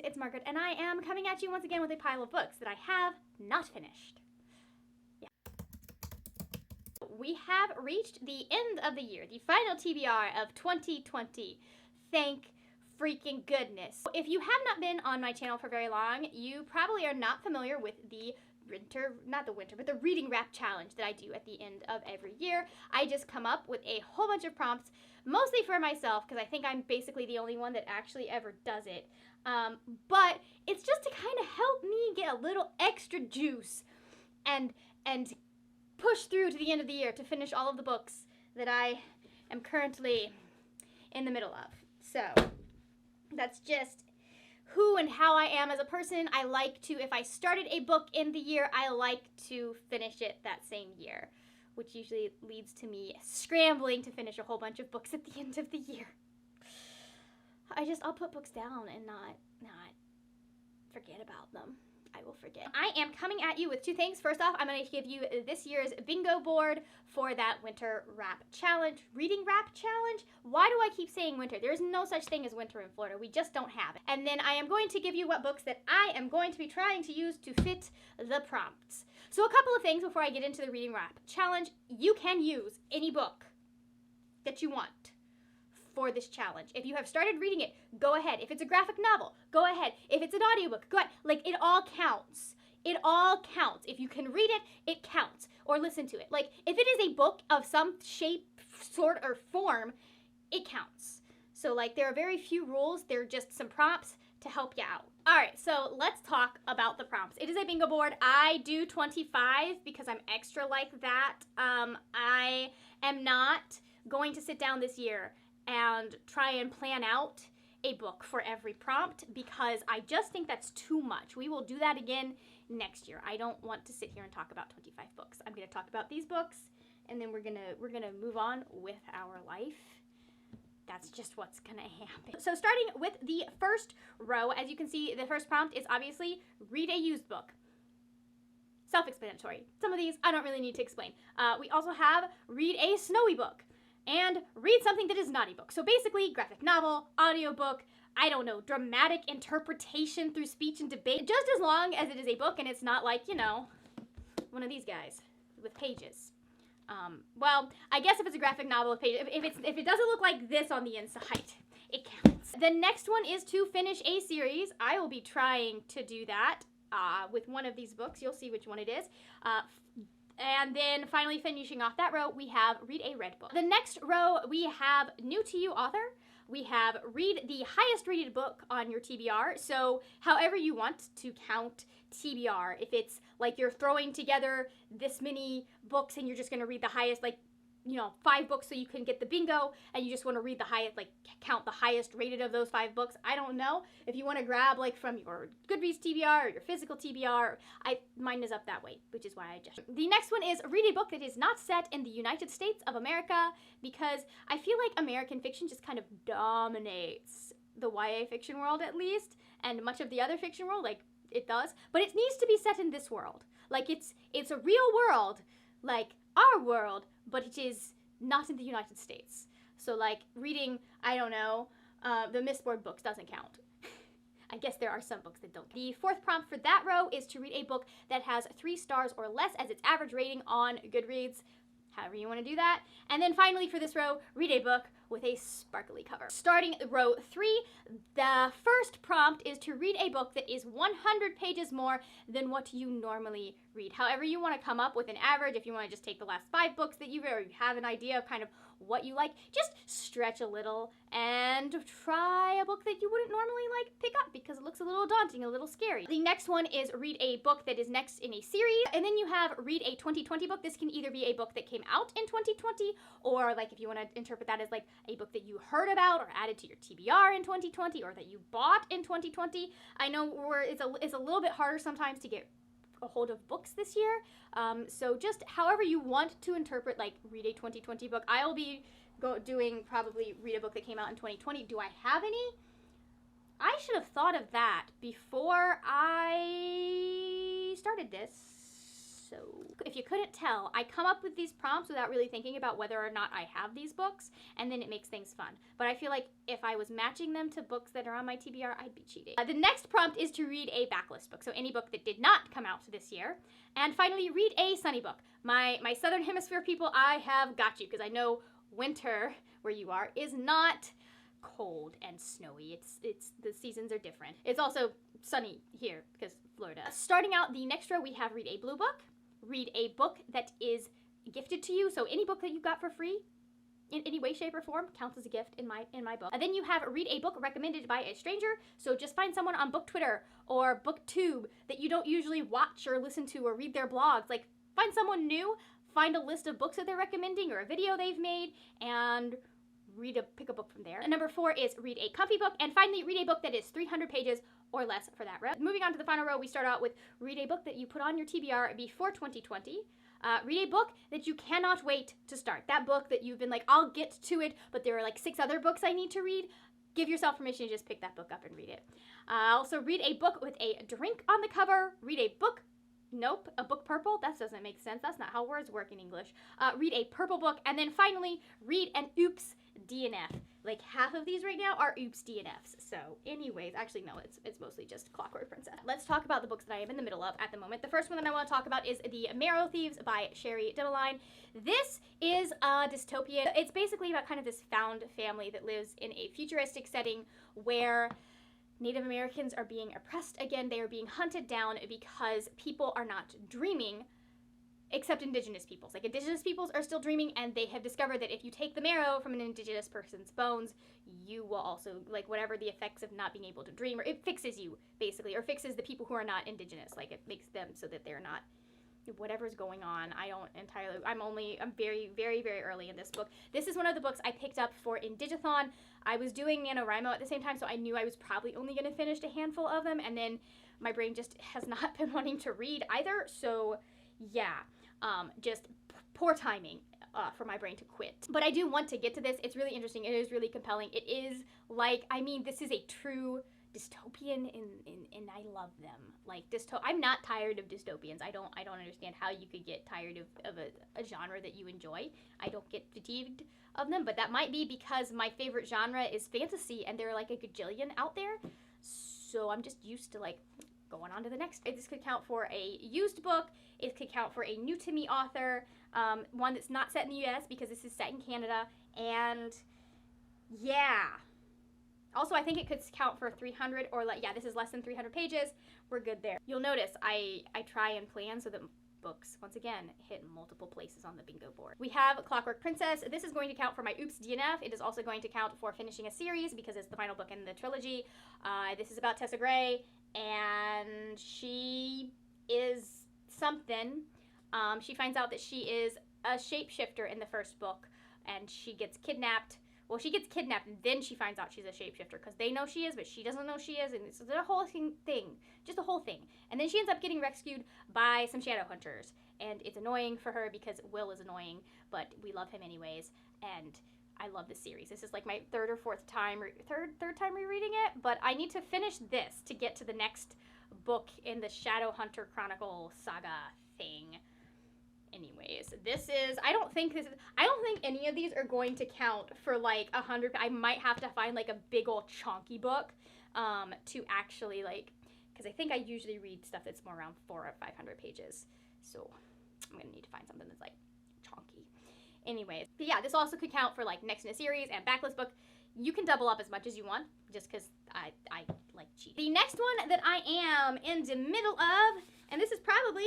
it's Margaret, and I am coming at you once again with a pile of books that I have not finished. Yeah. We have reached the end of the year, the final TBR of 2020. Thank freaking goodness. If you have not been on my channel for very long, you probably are not familiar with the the reading rap challenge that I do at the end of every year. I just come up with a whole bunch of prompts, mostly for myself, because I think I'm basically the only one that actually ever does it. But it's just to kind of help me get a little extra juice and push through to the end of the year to finish all of the books that I am currently in the middle of. So that's just who and how I am as a person. I like to, if I started a book in the year, I like to finish it that same year, which usually leads to me scrambling to finish a whole bunch of books at the end of the year. I'll put books down and not forget about them. I will forget. I am coming at you with two things. First off, I'm going to give you this year's bingo board for that winter rap challenge, reading rap challenge. Why do I keep saying winter? There is no such thing as winter in Florida. We just don't have it. And then I am going to give you what books that I am going to be trying to use to fit the prompts. So a couple of things before I get into the reading rap challenge. You can use any book that you want for this challenge. If you have started reading it, go ahead. If it's a graphic novel, go ahead. If it's an audiobook, go ahead. Like, it all counts. It all counts. If you can read it, it counts. Or listen to it. Like, if it is a book of some shape, sort, or form, it counts. So, like, there are very few rules. They're just some prompts to help you out. All right, so let's talk about the prompts. It is a bingo board. I do 25 because I'm extra like that. I am not going to sit down this year and try and plan out a book for every prompt because I just think that's too much. We will do that again next year. I don't want to sit here and talk about 25 books. I'm going to talk about these books, and then we're gonna move on with our life. That's just what's gonna happen. So starting with the first row, as you can see, the first prompt is obviously read a used book. Self-explanatory. Some of these I don't really need to explain. We also have read a snowy book. And read something that is not a book. So basically, graphic novel, audiobook, I don't know, dramatic interpretation through speech and debate. Just as long as it is a book and it's not like, you know, one of these guys with pages. Well, I guess if it's a graphic novel with pages, if it doesn't look like this on the inside, it counts. The next one is to finish a series. I will be trying to do that with one of these books. You'll see which one it is. And then finally finishing off that row, we have read a red book. The next row, we have new to you author. We have read the highest rated book on your TBR. So however you want to count TBR, if it's like you're throwing together this many books and you're just gonna read the highest, like, you know, 5 books so you can get the bingo, and you just want to read the highest, like count the highest rated of those 5 books. I don't know. If you want to grab like from your Goodreads TBR or your physical TBR, mine is up that way, which is why I just. The next one is read a book that is not set in the United States of America, because I feel like American fiction just kind of dominates the YA fiction world, at least, and much of the other fiction world, like it does, but it needs to be set in this world. Like it's a real world, like our world, but it is not in the United States. So like reading, I don't know, the Mistborn books doesn't count. I guess there are some books that don't. The fourth prompt for that row is to read a book that has 3 stars or less as its average rating on Goodreads. However you want to do that. And then finally for this row, read a book with a sparkly cover. Starting row 3, the first prompt is to read a book that is 100 pages more than what you normally read. However you want to come up with an average, if you want to just take the last 5 books that you've read, or you have an idea of kind of what you like, just stretch a little and try a book that you wouldn't normally like pick up because it looks a little daunting, a little scary. The next one is read a book that is next in a series, and then you have read a 2020 book. This can either be a book that came out in 2020, or like if you want to interpret that as like a book that you heard about or added to your TBR in 2020, or that you bought in 2020. I know it's a little bit harder sometimes to get a hold of books this year, so just however you want to interpret, like read a 2020 book. I'll be doing probably read a book that came out in 2020. Do I have any? I should have thought of that before I started this. So if you couldn't tell, I come up with these prompts without really thinking about whether or not I have these books, and then it makes things fun. But I feel like if I was matching them to books that are on my TBR, I'd be cheating. The next prompt is to read a backlist book, so any book that did not come out this year. And finally, read a sunny book. My Southern Hemisphere people, I have got you, because I know winter, where you are, is not cold and snowy. It's the seasons are different. It's also sunny here because Florida. Starting out the next row, we have read a blue book, read a book that is gifted to you. So any book that you got for free in any way, shape, or form counts as a gift in my book. And then you have read a book recommended by a stranger. So just find someone on Book Twitter or BookTube that you don't usually watch or listen to or read their blogs. Like, find someone new, find a list of books that they're recommending or a video they've made, and pick a book from there. And number 4 is read a comfy book. And finally, read a book that is 300 pages or less for that row. Moving on to the final row, we start out with read a book that you put on your TBR before 2020. Read a book that you cannot wait to start. That book that you've been like, I'll get to it, but there are like 6 other books I need to read. Give yourself permission to just pick that book up and read it. Also, read a book with a drink on the cover. Read a book. Nope, a book purple? That doesn't make sense. That's not how words work in English. Read a purple book. And then finally, read an Oops DNF. Like, half of these right now are Oops DNFs. So anyways, actually no, it's mostly just Clockwork Princess. Let's talk about the books that I am in the middle of at the moment. The first one that I want to talk about is The Marrow Thieves by Sherry Demeline. This is a dystopian. It's basically about kind of this found family that lives in a futuristic setting where Native Americans are being oppressed again. They are being hunted down because people are not dreaming, except indigenous peoples. Like, indigenous peoples are still dreaming, and they have discovered that if you take the marrow from an indigenous person's bones, you will also, like, whatever the effects of not being able to dream, or it fixes you, basically, or fixes the people who are not indigenous. Like, it makes them so that they're not, whatever's going on. I'm very, very, very early in this book. This is one of the books I picked up for Indigathon. I was doing NaNoWriMo at the same time, so I knew I was probably only going to finish a handful of them, and then my brain just has not been wanting to read either, so yeah, just poor timing for my brain to quit. But I do want to get to this. It's really interesting. It is really compelling. It is like, I mean, this is a true dystopian, and I love them. Like, I'm not tired of dystopians. I don't understand how you could get tired of a genre that you enjoy. I don't get fatigued of them, but that might be because my favorite genre is fantasy, and there are like a gajillion out there, so I'm just used to like going on to the next. This could count for a used book. It could count for a new to me author, one that's not set in the US because this is set in Canada, and yeah. Also, I think it could count for 300 or like, yeah, this is less than 300 pages. We're good there. You'll notice I try and plan so that books, once again, hit multiple places on the bingo board. We have Clockwork Princess. This is going to count for my Oops DNF. It is also going to count for finishing a series because it's the final book in the trilogy. This is about Tessa Gray, and she is something. She finds out that she is a shapeshifter in the first book, and she gets kidnapped. Well, she gets kidnapped, and then she finds out she's a shapeshifter, because they know she is, but she doesn't know she is, and it's the whole thing, just the whole thing. And then she ends up getting rescued by some shadow hunters, and it's annoying for her because Will is annoying, but we love him anyways, and I love this series. This is like my third time rereading it, but I need to finish this to get to the next book in the Shadow Hunter Chronicle saga thing. Anyways, I don't think any of these are going to count for like 100. I might have to find like a big old chunky book to actually like, because I think I usually read stuff that's more around 400 or 500 pages. So I'm gonna need to find something that's like chunky. Anyways, but yeah, this also could count for like next in a series and backlist book. You can double up as much as you want, just because I like cheat. The next one that I am in the middle of, and this is probably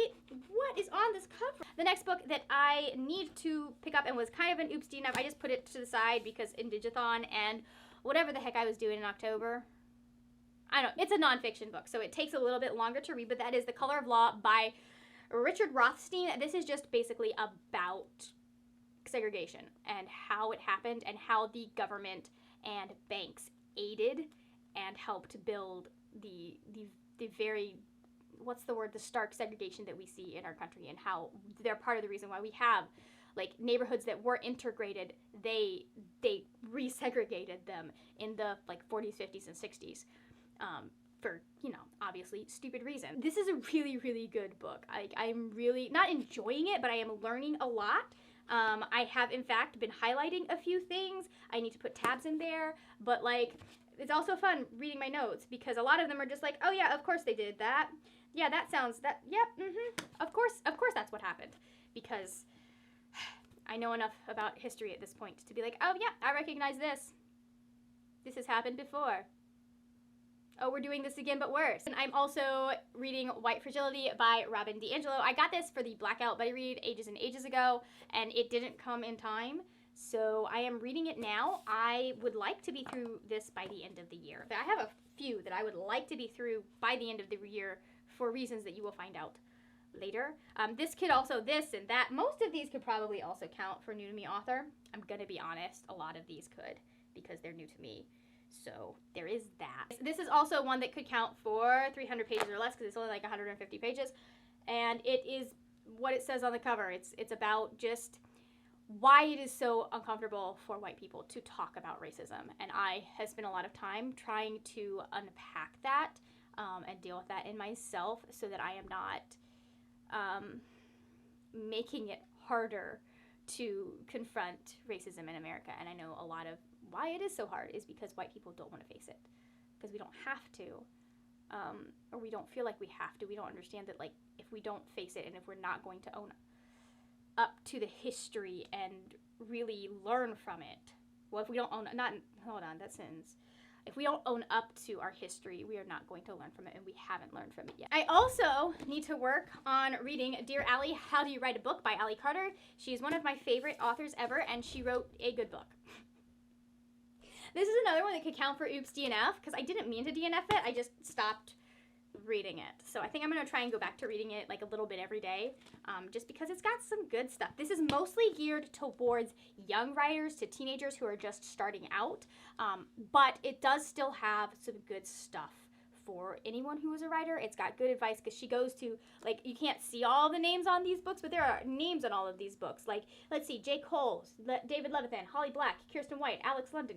what is on this cover. The next book that I need to pick up and was kind of an oops DNF, I just put it to the side because Indigathon and whatever the heck I was doing in October. I don't know. It's a nonfiction book, so it takes a little bit longer to read, but that is The Color of Law by Richard Rothstein. This is just basically about segregation and how it happened and how the government and banks aided and helped build the very, the stark segregation that we see in our country, and how they're part of the reason why we have like neighborhoods that were integrated. They resegregated them in the like 40s, 50s, and 60s for, obviously stupid reasons. This is a really, really good book. I'm really not enjoying it, but I am learning a lot. I have, in fact, been highlighting a few things. I need to put tabs in there, but it's also fun reading my notes because a lot of them are just like, oh yeah, of course they did that. Yeah, yep, of course that's what happened. Because I know enough about history at this point to be like, oh yeah, I recognize this. This has happened before. Oh, we're doing this again, but worse. And I'm also reading White Fragility by Robin DiAngelo. I got this for the Blackout Buddy Read ages and ages ago, and it didn't come in time. So I am reading it now. I would like to be through this by the end of the year. I have a few that I would like to be through by the end of the year for reasons that you will find out later. This could also, this and that. Most of these could probably also count for new to me author. I'm gonna be honest, a lot of these could because they're new to me. So there is that. This is also one that could count for 300 pages or less because it's only like 150 pages. And it is what it says on the cover. It's about just why it is so uncomfortable for white people to talk about racism. And I have spent a lot of time trying to unpack that and deal with that in myself so that I am not making it harder to confront racism in America. And I know a lot of why it is so hard is because white people don't want to face it. Because we don't have to. Or we don't feel like we have to. We don't understand that, if we don't face it and if we're not going to own up to the history and really learn from it. Well, if we don't own, that sentence. If we don't own up to our history, we are not going to learn from it, and we haven't learned from it yet. I also need to work on reading Dear Allie, How Do You Write a Book by Allie Carter. She is one of my favorite authors ever, and she wrote a good book. This is another one that could count for Oops DNF, because I didn't mean to DNF it, I just stopped reading it. So I think I'm going to try and go back to reading it a little bit every day, just because it's got some good stuff. This is mostly geared towards young writers, to teenagers who are just starting out, but it does still have some good stuff for anyone who is a writer. It's got good advice because she goes to, you can't see all the names on these books, but there are names on all of these books. Let's see, J. Cole, David Levithan, Holly Black, Kirsten White, Alex London,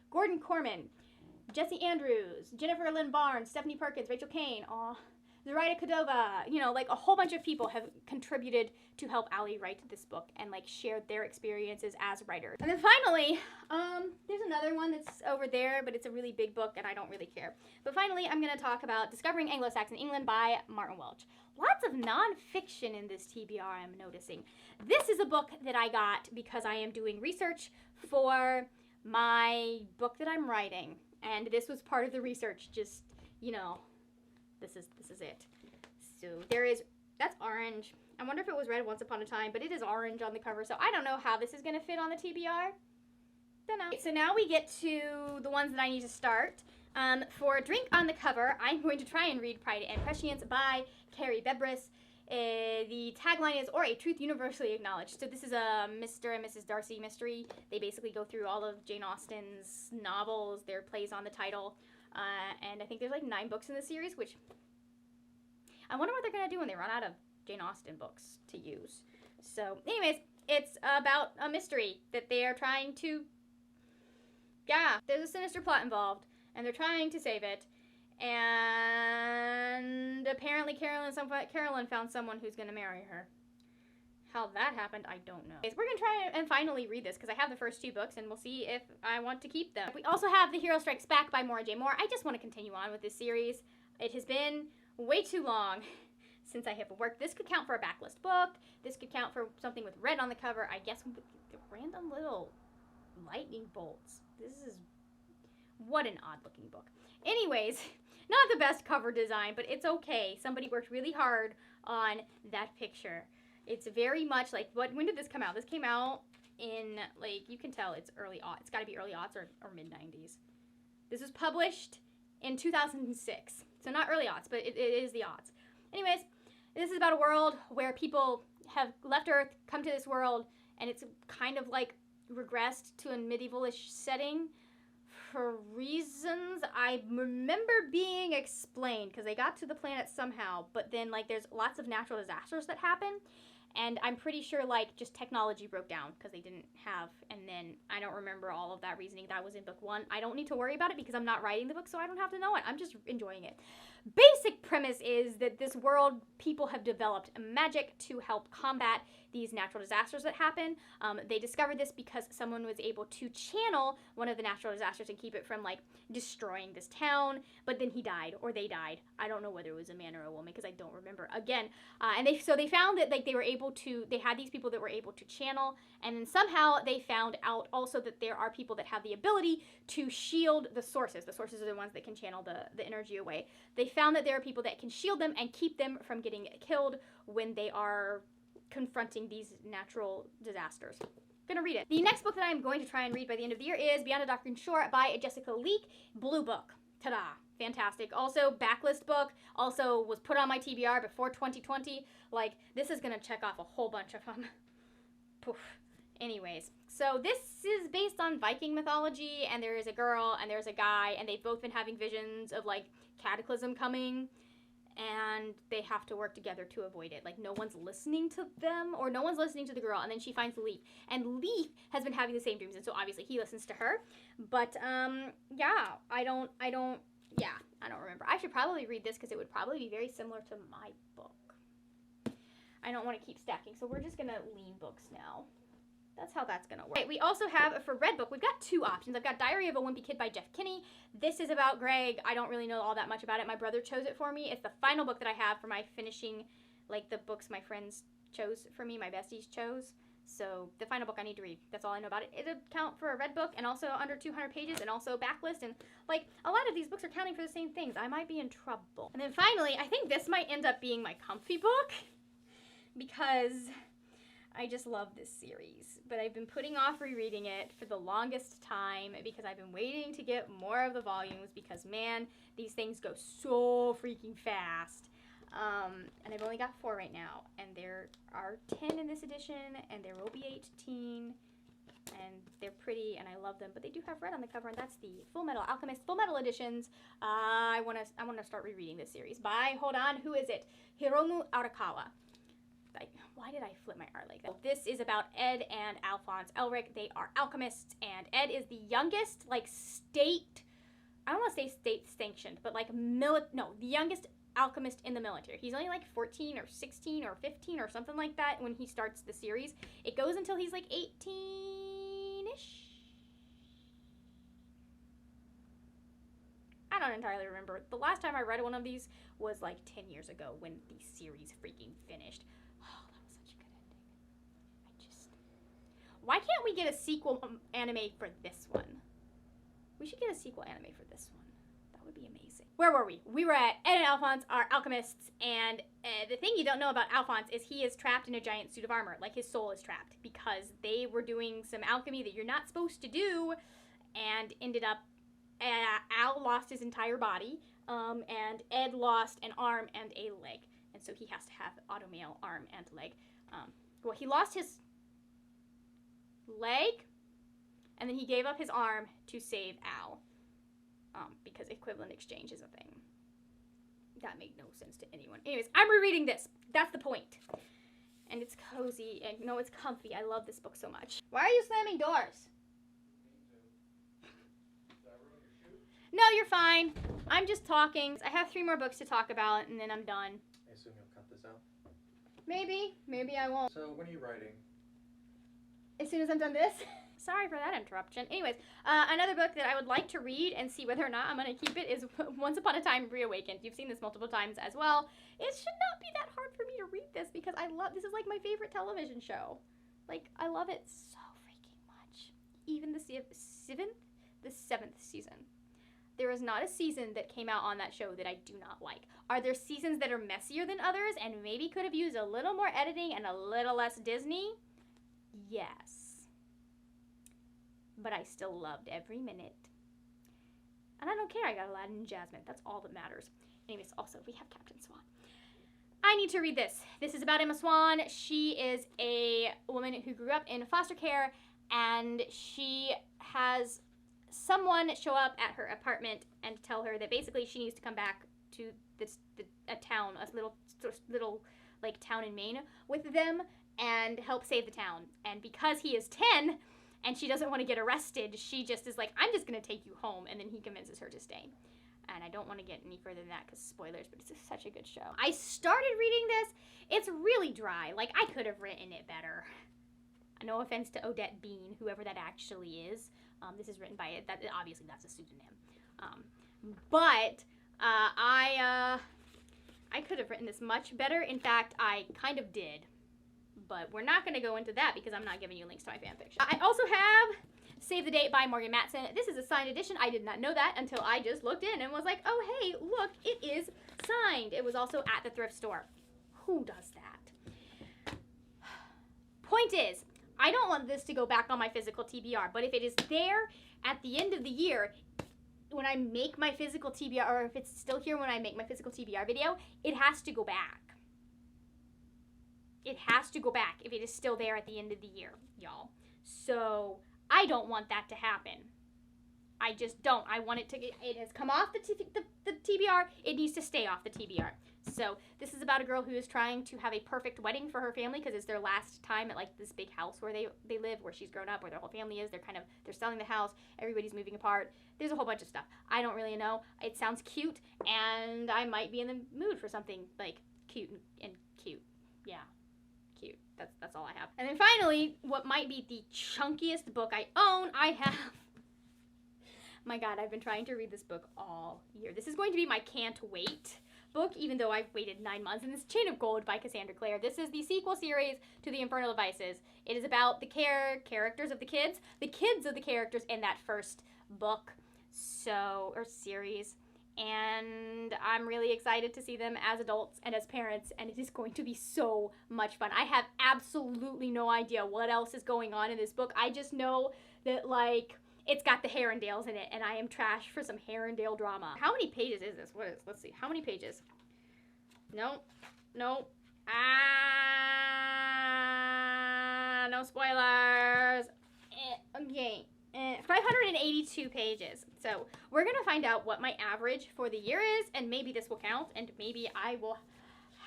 Gordon Corman, Jesse Andrews, Jennifer Lynn Barnes, Stephanie Perkins, Rachel Kane, Zoraida Cordova, a whole bunch of people have contributed to help Allie write this book and shared their experiences as writers. And then finally, there's another one that's over there, but it's a really big book and I don't really care. But finally, I'm going to talk about Discovering Anglo-Saxon England by Martin Welch. Lots of nonfiction in this TBR, I'm noticing. This is a book that I got because I am doing research for my book that I'm writing. And this was part of the research, just, this is it. So that's orange. I wonder if it was red once upon a time, but it is orange on the cover, so I don't know how this is going to fit on the TBR. Don't know. So now we get to the ones that I need to start. For Drink on the Cover, I'm going to try and read Pride and Prescience by Carrie Bebris. The tagline is, or a truth universally acknowledged. So this is a Mr. and Mrs. Darcy mystery. They basically go through all of Jane Austen's novels, their plays on the title, and I think there's 9 books in the series, which I wonder what they're going to do when they run out of Jane Austen books to use. So anyways, it's about a mystery that they are trying to, there's a sinister plot involved, and they're trying to save it. And apparently Carolyn found someone who's going to marry her. How that happened, I don't know. So we're going to try and finally read this because I have the first 2 books and we'll see if I want to keep them. We also have The Hero Strikes Back by Maura J. Moore. I just want to continue on with this series. It has been way too long since I have worked. This could count for a backlist book. This could count for something with red on the cover. I guess with the random little lightning bolts. This is, what an odd looking book. Anyways, not the best cover design, but it's okay. Somebody worked really hard on that picture. It's very much when did this come out? This came out in, you can tell it's early aughts. It's got to be early aughts or mid-90s. This was published in 2006. So not early aughts, but it is the aughts. Anyways, this is about a world where people have left Earth, come to this world, and it's kind of regressed to a medievalish setting. For reasons I remember being explained, because they got to the planet somehow, but then there's lots of natural disasters that happen, and I'm pretty sure, like, just technology broke down because they didn't have, and then I don't remember all of that reasoning. That was in book 1. I don't need to worry about it because I'm not writing the book, so I don't have to know it. I'm just enjoying it. Basic premise is that this world, people have developed magic to help combat these natural disasters that happen. They discovered this because someone was able to channel one of the natural disasters and keep it from, like, destroying this town, but then he died, or they died. I don't know whether it was a man or a woman because I don't remember. Again, and they found that, like, they had these people that were able to channel, and then somehow they found out also that there are people that have the ability to shield the sources. The sources are the ones that can channel the energy away. They found that there are people that can shield them and keep them from getting killed when they are confronting these natural disasters. I'm gonna read it. The next book that I'm going to try and read by the end of the year is Beyond a Darkened Shore by Jessica Leek. Blue book. Ta-da. Fantastic. Also, backlist book. Also was put on my TBR before 2020. Like, this is gonna check off a whole bunch of them. Poof. Anyways, so this is based on Viking mythology, and there is a girl and there's a guy, and they've both been having visions of, like, cataclysm coming, and they have to work together to avoid it. Like, no one's listening to them, or no one's listening to the girl, and then she finds Leaf, and Leaf has been having the same dreams, and so obviously he listens to her. But yeah, I don't remember. I should probably read this because it would probably be very similar to my book. I don't want to keep stacking, so we're just gonna lean books now. That's how that's gonna work. Okay, we also have, for Red Book, we've got 2 options. I've got Diary of a Wimpy Kid by Jeff Kinney. This is about Greg. I don't really know all that much about it. My brother chose it for me. It's the final book that I have for my finishing, like, the books my friends chose for me, my besties chose. So the final book I need to read. That's all I know about it. It'll count for a Red Book, and also under 200 pages, and also backlist, and, like, a lot of these books are counting for the same things. I might be in trouble. And then finally, I think this might end up being my comfy book, because I just love this series, but I've been putting off rereading it for the longest time because I've been waiting to get more of the volumes because, man, these things go so freaking fast. And I've only got 4 right now, and there are 10 in this edition, and there will be 18, and they're pretty, and I love them, but they do have red on the cover, and that's the Full Metal Alchemist Full Metal editions. I want to start rereading this series by, hold on, who is it? Hiromu Arakawa. Why did I flip my art like that? This is about Ed and Alphonse Elric. They are alchemists, and Ed is the youngest, like, state, I don't want to say state sanctioned, but, like, the youngest alchemist in the military. He's only, like, 14 or 16 or 15 or something like that when he starts the series. It goes until he's, like, 18-ish. I don't entirely remember. The last time I read one of these was, like, 10 years ago when the series freaking finished. Why can't we get a sequel anime for this one? We should get a sequel anime for this one. That would be amazing. Where were we? We were at Ed and Alphonse are alchemists, and the thing you don't know about Alphonse is he is trapped in a giant suit of armor. Like, his soul is trapped because they were doing some alchemy that you're not supposed to do, and ended up, Al lost his entire body, and Ed lost an arm and a leg, and so he has to have automail arm and leg. Well, he lost his leg, and then he gave up his arm to save Al, because equivalent exchange is a thing. That made no sense to anyone. Anyways, I'm rereading this. That's the point. And it's cozy, and no, it's comfy. I love this book so much. Why are you slamming doors? No, you're fine. I'm just talking. I have 3 more books to talk about, and then I'm done. I assume you'll cut this out? Maybe. Maybe I won't. So, when are you writing? As soon as I'm done this. Sorry for that interruption. Anyways, another book that I would like to read and see whether or not I'm going to keep it is Once Upon a Time Reawakened. You've seen this multiple times as well. It should not be that hard for me to read this because this is like my favorite television show. Like, I love it so freaking much. Even the 7th season. There is not a season that came out on that show that I do not like. Are there seasons that are messier than others and maybe could have used a little more editing and a little less Disney? Yes. But I still loved every minute. And I don't care, I got Aladdin and Jasmine. That's all that matters. Anyways, also, we have Captain Swan. I need to read this. This is about Emma Swan. She is a woman who grew up in foster care, and she has someone show up at her apartment and tell her that basically she needs to come back to a town, a little like town in Maine with them, and help save the town. And because he is 10 and she doesn't want to get arrested, she just is like, I'm just going to take you home. And then he convinces her to stay. And I don't want to get any further than that because spoilers, but it's just such a good show. I started reading this. It's really dry. Like, I could have written it better. No offense to Odette Bean, whoever that actually is. This is written by it. Obviously, that's a pseudonym. But I could have written this much better. In fact, I kind of did. But we're not going to go into that because I'm not giving you links to my fanfiction. I also have Save the Date by Morgan Matson. This is a signed edition. I did not know that until I just looked in and was like, oh, hey, look, it is signed. It was also at the thrift store. Who does that? Point is, I don't want this to go back on my physical TBR, but if it is there at the end of the year, when I make my physical TBR, or if it's still here when I make my physical TBR video, it has to go back. It has to go back if it is still there at the end of the year, y'all. So I don't want that to happen. I just don't. I want it to, it has come off the TBR. It needs to stay off the TBR. So this is about a girl who is trying to have a perfect wedding for her family because it's their last time at like this big house where they live, where she's grown up, where their whole family is. They're selling the house. Everybody's moving apart. There's a whole bunch of stuff. I don't really know. It sounds cute, and I might be in the mood for something like cute and cute. Yeah, cute. That's all I have. And then finally, what might be the chunkiest book I own, I have. My God, I've been trying to read this book all year. This is going to be my can't wait book, even though I've waited 9 months. And this Chain of Gold by Cassandra Clare. This is the sequel series to The Infernal Devices. It is about the characters of the kids of the characters in that first book, or series. And I'm really excited to see them as adults and as parents, and it is going to be so much fun. I have absolutely no idea what else is going on in this book. I just know that, like, it's got the Herondales in it, and I am trash for some Herondale drama. How many pages is this? Let's see. How many pages? No. No spoilers. Okay. 582 pages. So we're going to find out what my average for the year is, and maybe this will count, and maybe I will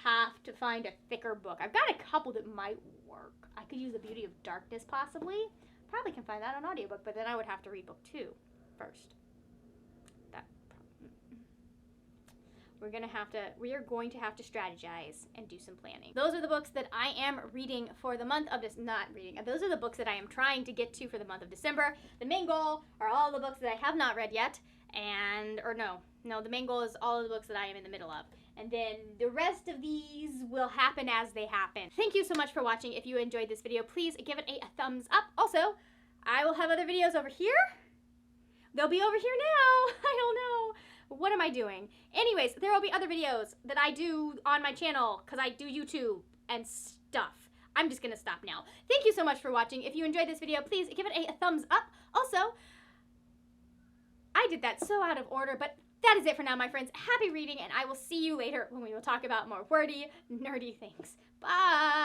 have to find a thicker book. I've got a couple that might work. I could use The Beauty of Darkness, possibly. Probably can find that on audiobook, but then I would have to read book 2 first. We are going to have to strategize and do some planning. Those are the books that I am reading for the month of those are the books that I am trying to get to for the month of December. The main goal are all the books that I have not read yet, the main goal is all of the books that I am in the middle of. And then the rest of these will happen as they happen. Thank you so much for watching. If you enjoyed this video, please give it a thumbs up. Also, I will have other videos over here. They'll be over here now. I don't know. What am I doing? Anyways, there will be other videos that I do on my channel because I do YouTube and stuff. I'm just going to stop now. Thank you so much for watching. If you enjoyed this video, please give it a thumbs up. Also, I did that so out of order, but that is it for now, my friends. Happy reading, and I will see you later when we will talk about more wordy, nerdy things. Bye!